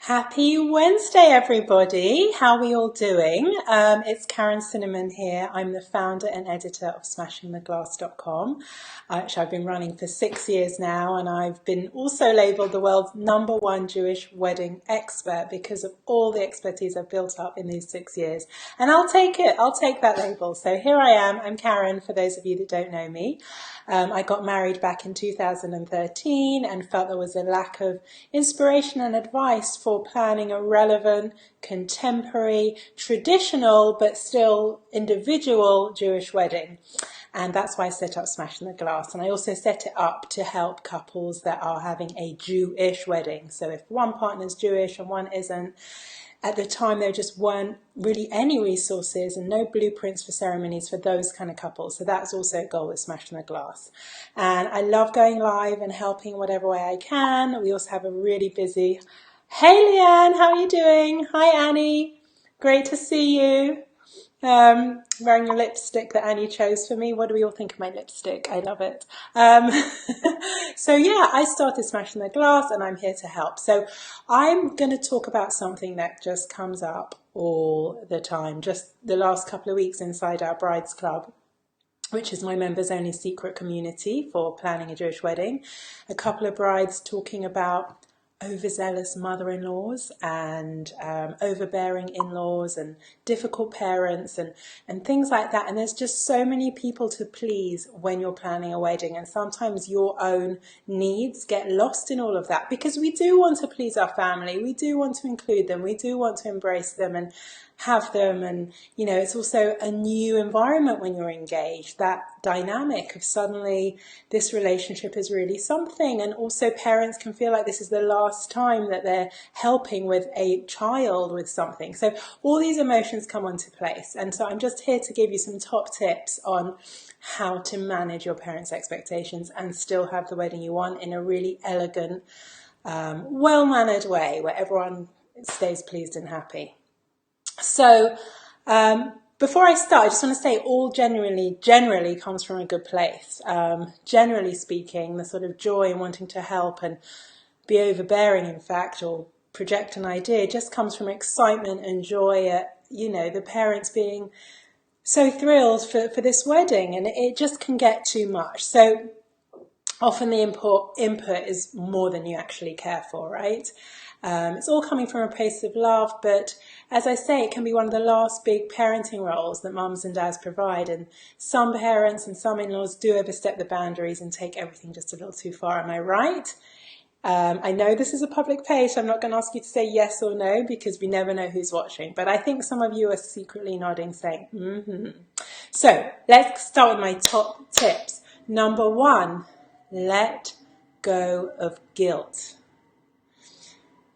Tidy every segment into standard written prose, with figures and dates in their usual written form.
Happy Wednesday, everybody. How are we all doing? It's Karen Cinnamon here. I'm the founder and editor of smashingtheglass.com, which I've been running for 6 years now, and I've been also labelled the world's #1 Jewish wedding expert because of all the expertise I've built up in these 6 years. And I'll take it. I'll take that label. So here I am. I'm Karen, for those of you that don't know me. I got married back in 2013 and felt there was a lack of inspiration and advice for planning a relevant, contemporary, traditional, but still individual Jewish wedding. And that's why I set up Smashing the Glass. And I also set it up to help couples that are having a Jewish wedding. So if one partner's Jewish and one isn't, at the time, there just weren't really any resources and no blueprints for ceremonies for those kind of couples. So that's also a goal with Smashing the Glass. And I love going live and helping whatever way I can. We also have a really busy... Hey, Leanne, how are you doing? Hi, Annie. Great to see you. Wearing a lipstick that Annie chose for me. What do we all think of my lipstick? I love it. So yeah, I started Smashing the Glass and I'm here to help. So I'm going to talk about something that just comes up all the time. Just the last couple of weeks inside our Brides Club, which is my members only secret community for planning a Jewish wedding. A couple of brides talking about overzealous mother-in-laws and overbearing in-laws and difficult parents and things like that. And there's just so many people to please when you're planning a wedding, and sometimes your own needs get lost in all of that, because we do want to please our family, we do want to include them, we do want to embrace them and have them. And you know, it's also a new environment when you're engaged, that dynamic of suddenly this relationship is really something, and also parents can feel like this is the last time that they're helping with a child with something. So all these emotions come onto place, and so I'm just here to give you some top tips on how to manage your parents' expectations and still have the wedding you want in a really elegant, well-mannered way where everyone stays pleased and happy. So before I start, I just want to say all generally comes from a good place. Generally speaking, the sort of joy in wanting to help and be overbearing, in fact, or project an idea, just comes from excitement and joy at, you know, the parents being so thrilled for this wedding, and it just can get too much. So often the input is more than you actually care for, right? It's all coming from a place of love, but as I say, it can be one of the last big parenting roles that mums and dads provide, and some parents and some in-laws do overstep the boundaries and take everything just a little too far. Am I right? I know this is a public page, so I'm not going to ask you to say yes or no because we never know who's watching, but I think some of you are secretly nodding saying, mm-hmm. So let's start with my top tips. Number 1, let go of guilt.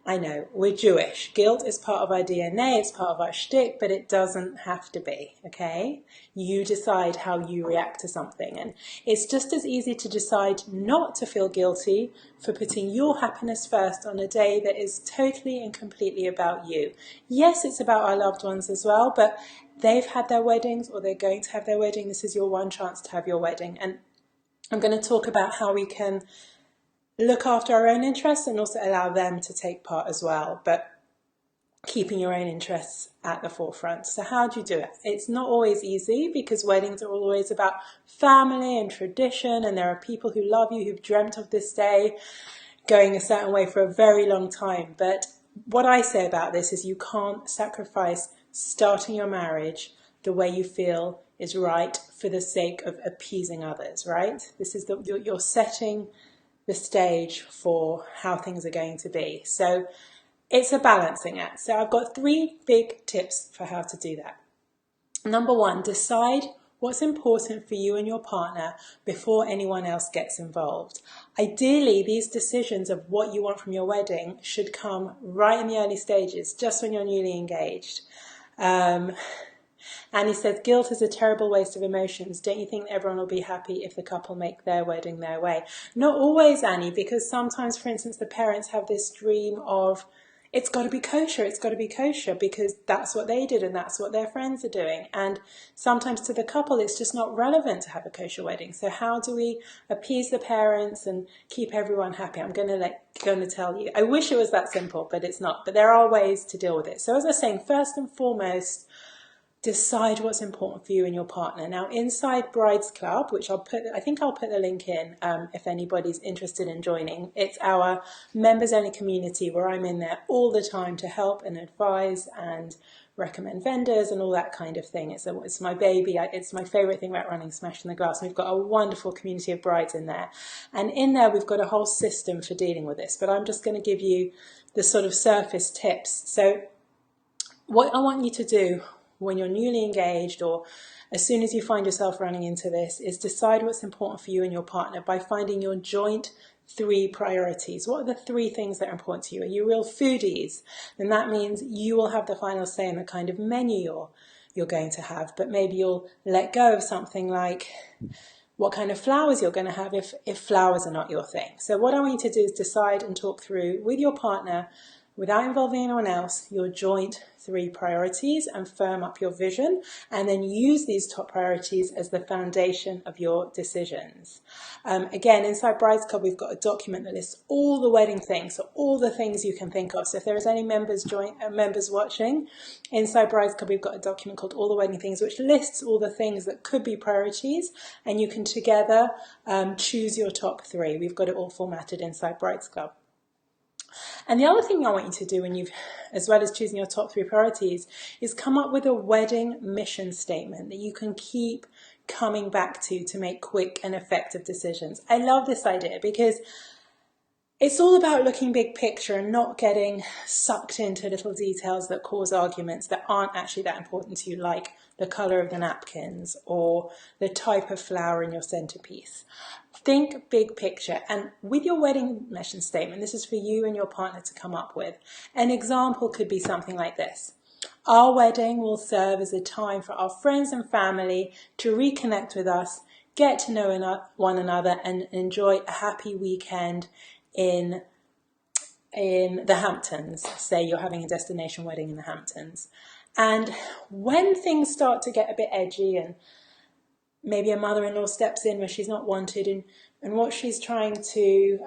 I know, we're Jewish. Guilt is part of our DNA, it's part of our shtick, but it doesn't have to be, okay? You decide how you react to something. And it's just as easy to decide not to feel guilty for putting your happiness first on a day that is totally and completely about you. Yes, it's about our loved ones as well, but they've had their weddings or they're going to have their wedding. This is your one chance to have your wedding. And I'm going to talk about how we can look after our own interests and also allow them to take part as well, but keeping your own interests at the forefront. So how do you do it? It's not always easy because weddings are always about family and tradition, and there are people who love you who've dreamt of this day going a certain way for a very long time. But what I say about this is you can't sacrifice starting your marriage the way you feel is right for the sake of appeasing others, right? This is you're setting the stage for how things are going to be. So it's a balancing act. So I've got 3 big tips for how to do that. Number 1, decide what's important for you and your partner before anyone else gets involved. Ideally, these decisions of what you want from your wedding should come right in the early stages, just when you're newly engaged. Annie says, guilt is a terrible waste of emotions. Don't you think everyone will be happy if the couple make their wedding their way? Not always, Annie, because sometimes, for instance, the parents have this dream of, it's got to be kosher. It's got to be kosher because that's what they did and that's what their friends are doing. And sometimes to the couple, it's just not relevant to have a kosher wedding. So how do we appease the parents and keep everyone happy? I'm going to tell you. I wish it was that simple, but it's not. But there are ways to deal with it. So as I was saying, first and foremost, decide what's important for you and your partner. Now, inside Brides Club, which I think I'll put the link in if anybody's interested in joining. It's our members-only community where I'm in there all the time to help and advise and recommend vendors and all that kind of thing. It's my baby. It's my favorite thing about running Smashing the Glass. We've got a wonderful community of brides in there. And in there, we've got a whole system for dealing with this. But I'm just going to give you the sort of surface tips. So what I want you to do when you're newly engaged or as soon as you find yourself running into this is decide what's important for you and your partner by finding your joint 3 priorities. What are the 3 things that are important to you? Are you real foodies? Then that means you will have the final say in the kind of menu you're going to have, but maybe you'll let go of something like what kind of flowers you're going to have if flowers are not your thing. So what I want you to do is decide and talk through with your partner, without involving anyone else, your joint 3 priorities and firm up your vision, and then use these top priorities as the foundation of your decisions. Again, inside Brides Club, we've got a document that lists all the wedding things, so all the things you can think of. So if there is any members watching, inside Brides Club, we've got a document called All the Wedding Things, which lists all the things that could be priorities, and you can together choose your top 3. We've got it all formatted inside Brides Club. And the other thing I want you to do when as well as choosing your top 3 priorities, is come up with a wedding mission statement that you can keep coming back to make quick and effective decisions. I love this idea because it's all about looking big picture and not getting sucked into little details that cause arguments that aren't actually that important to you, like the colour of the napkins or the type of flower in your centerpiece. Think big picture, and with your wedding mission statement, this is for you and your partner to come up with. An example could be something like this. Our wedding will serve as a time for our friends and family to reconnect with us, get to know one another, and enjoy a happy weekend in the Hamptons. Say you're having a destination wedding in the Hamptons. And when things start to get a bit edgy and maybe a mother-in-law steps in where she's not wanted and what she's trying to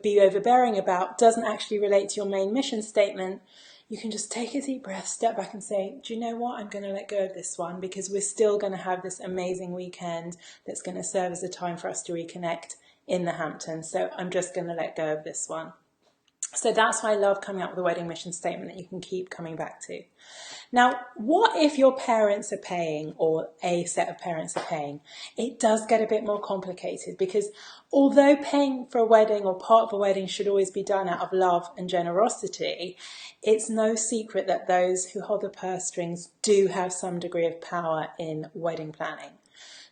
be overbearing about doesn't actually relate to your main mission statement, you can just take a deep breath, step back and say, do you know what? I'm going to let go of this one because we're still going to have this amazing weekend that's going to serve as a time for us to reconnect in the Hamptons. So I'm just going to let go of this one. So that's why I love coming up with a wedding mission statement that you can keep coming back to. Now, what if your parents are paying or a set of parents are paying? It does get a bit more complicated because although paying for a wedding or part of a wedding should always be done out of love and generosity, it's no secret that those who hold the purse strings do have some degree of power in wedding planning.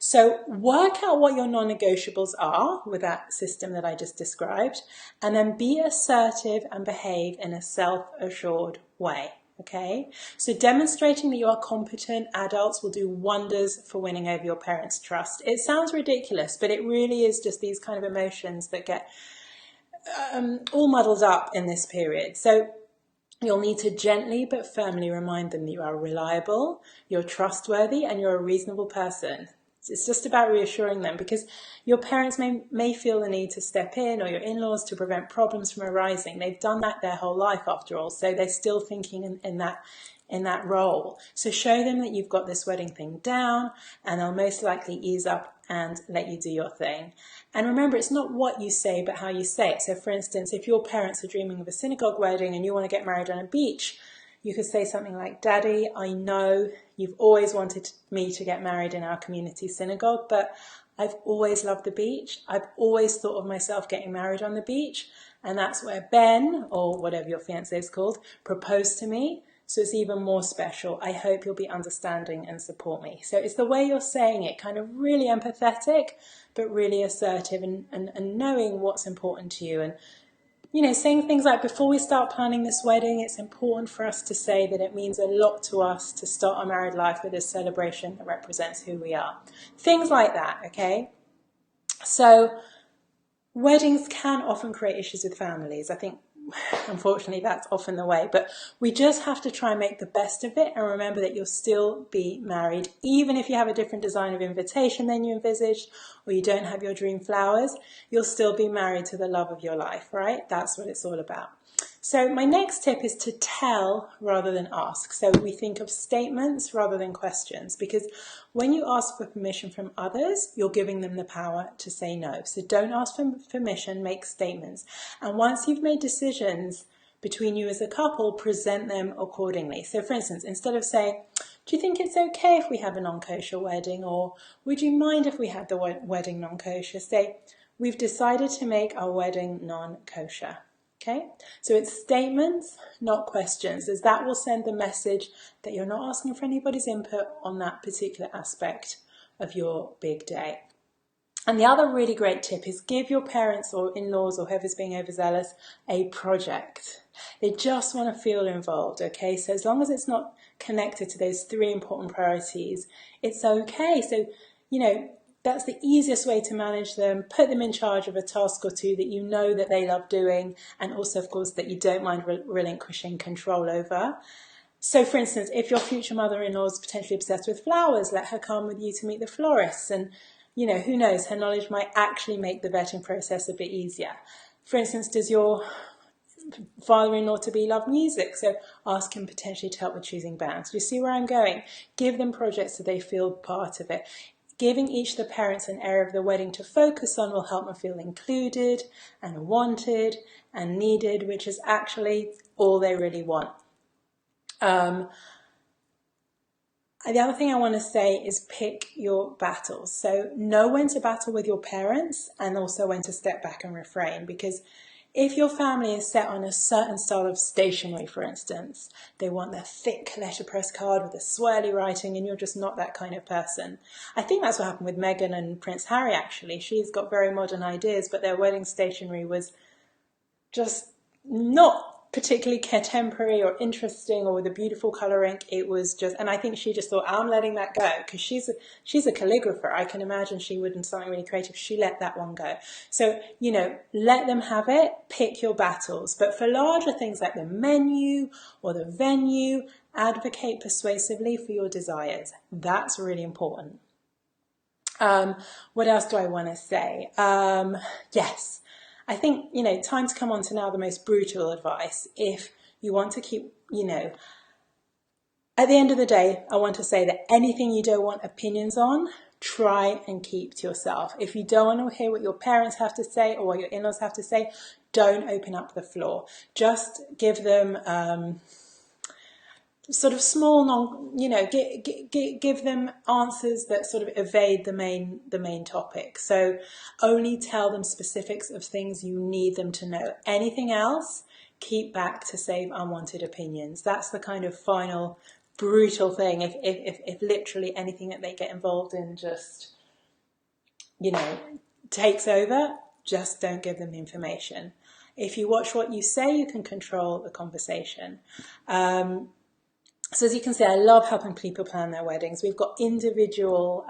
So work out what your non-negotiables are with that system that I just described, and then be assertive and behave in a self-assured way. Okay, so demonstrating that you are competent adults will do wonders for winning over your parents' trust. It sounds ridiculous, but it really is just these kind of emotions that get all muddled up in this period. So you'll need to gently but firmly remind them that you are reliable, you're trustworthy, and you're a reasonable person. It's just about reassuring them because your parents may feel the need to step in, or your in-laws, to prevent problems from arising. They've done that their whole life after all, so they're still thinking in that role. So show them that you've got this wedding thing down, and they'll most likely ease up and let you do your thing. And remember, it's not what you say, but how you say it. So for instance, if your parents are dreaming of a synagogue wedding and you want to get married on a beach, you could say something like, Daddy, I know you've always wanted me to get married in our community synagogue, but I've always loved the beach. I've always thought of myself getting married on the beach. And that's where Ben, or whatever your fiancé is called, proposed to me. So it's even more special. I hope you'll be understanding and support me. So it's the way you're saying it, kind of really empathetic, but really assertive and knowing what's important to you. And saying things like, before we start planning this wedding, it's important for us to say that it means a lot to us to start our married life with a celebration that represents who we are. Things like that, okay? So weddings can often create issues with families. I think unfortunately, that's often the way. But we just have to try and make the best of it and remember that you'll still be married. Even if you have a different design of invitation than you envisaged, or you don't have your dream flowers, you'll still be married to the love of your life, right? That's what it's all about. So my next tip is to tell rather than ask. So we think of statements rather than questions, because when you ask for permission from others, you're giving them the power to say no. So don't ask for permission, make statements. And once you've made decisions between you as a couple, present them accordingly. So for instance, instead of saying, do you think it's okay if we have a non-kosher wedding? Or would you mind if we had the wedding non-kosher? Say, we've decided to make our wedding non-kosher. Okay, so it's statements, not questions, as that will send the message that you're not asking for anybody's input on that particular aspect of your big day. And the other really great tip is give your parents or in-laws or whoever's being overzealous a project. They just want to feel involved, okay? So as long as it's not connected to those 3 important priorities, it's okay. So, you know, that's the easiest way to manage them. Put them in charge of a task or 2 that you know that they love doing, and also, of course, that you don't mind relinquishing control over. So, for instance, if your future mother-in-law is potentially obsessed with flowers, let her come with you to meet the florists. And, you know, who knows, her knowledge might actually make the vetting process a bit easier. For instance, does your father-in-law to be love music? So ask him potentially to help with choosing bands. Do you see where I'm going? Give them projects so they feel part of it. Giving each of the parents an area of the wedding to focus on will help them feel included and wanted and needed, which is actually all they really want. The other thing I want to say is pick your battles. So know when to battle with your parents and also when to step back and refrain, because if your family is set on a certain style of stationery, for instance, they want their thick letterpress card with the swirly writing, and you're just not that kind of person. I think that's what happened with Meghan and Prince Harry, actually. She's got very modern ideas, but their wedding stationery was just not particularly contemporary or interesting or with a beautiful colour ink. It was just, and I think she just thought, I'm letting that go, because she's a calligrapher. I can imagine she would do something really creative. She let that one go. So, you know, let them have it, pick your battles. But for larger things like the menu or the venue, advocate persuasively for your desires. That's really important. What else do I want to say? Yes. I think, you know, time to come on to now the most brutal advice. If you want to keep, you know, at the end of the day, I want to say that anything you don't want opinions on, try and keep to yourself. If you don't want to hear what your parents have to say or what your in-laws have to say, don't open up the floor. Just give them sort of small, give them answers that sort of evade the main topic. So only tell them specifics of things you need them to know. Anything else, keep back to save unwanted opinions. That's the kind of final brutal thing. If literally anything that they get involved in just, you know, takes over, just don't give them the information. If you watch what you say, you can control the conversation. So as you can see, I love helping people plan their weddings. We've got individual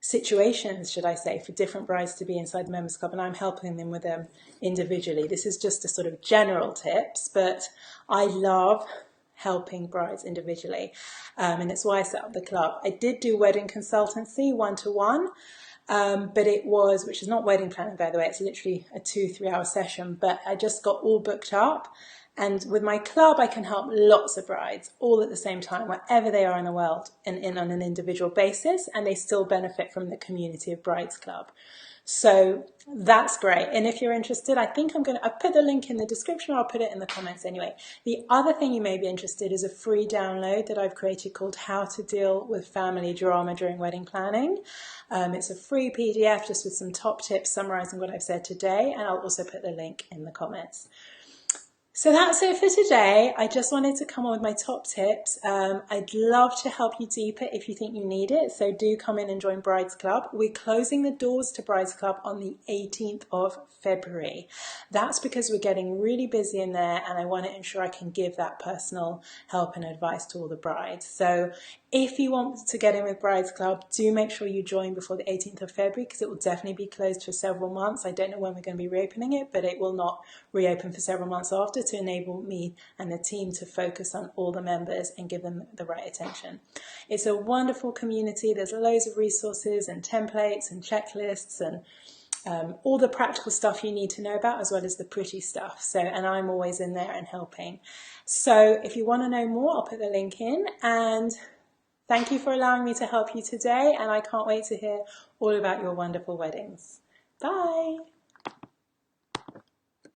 situations, should I say, for different brides to be inside the Members Club, and I'm helping them with them individually. This is just a sort of general tips, but I love helping brides individually, and it's why I set up the club. I did do wedding consultancy one-to-one, but it was, which is not wedding planning, by the way, it's literally a 2-3 hour session, but I just got all booked up. And with my club, I can help lots of brides all at the same time, wherever they are in the world, and on an individual basis, and they still benefit from the community of Brides Club. So that's great. And if you're interested, I think I'll put the link in the description, or I'll put it in the comments anyway. The other thing you may be interested is a free download that I've created called How to Deal with Family Drama During Wedding Planning. It's a free PDF just with some top tips summarizing what I've said today, and I'll also put the link in the comments. So that's it for today. I just wanted to come on with my top tips. I'd love to help you deeper if you think you need it. So do come in and join Brides Club. We're closing the doors to Brides Club on the 18th of February. That's because we're getting really busy in there, and I want to ensure I can give that personal help and advice to all the brides. So If you want to get in with Brides Club, do make sure you join before the 18th of February because it will definitely be closed for several months. I don't know when we're going to be reopening it, but it will not reopen for several months after to enable me and the team to focus on all the members and give them the right attention. It's a wonderful community. There's loads of resources and templates and checklists and all the practical stuff you need to know about, as well as the pretty stuff. So, and I'm always in there and helping. So if you want to know more, I'll put the link in. And thank you for allowing me to help you today, and I can't wait to hear all about your wonderful weddings. Bye.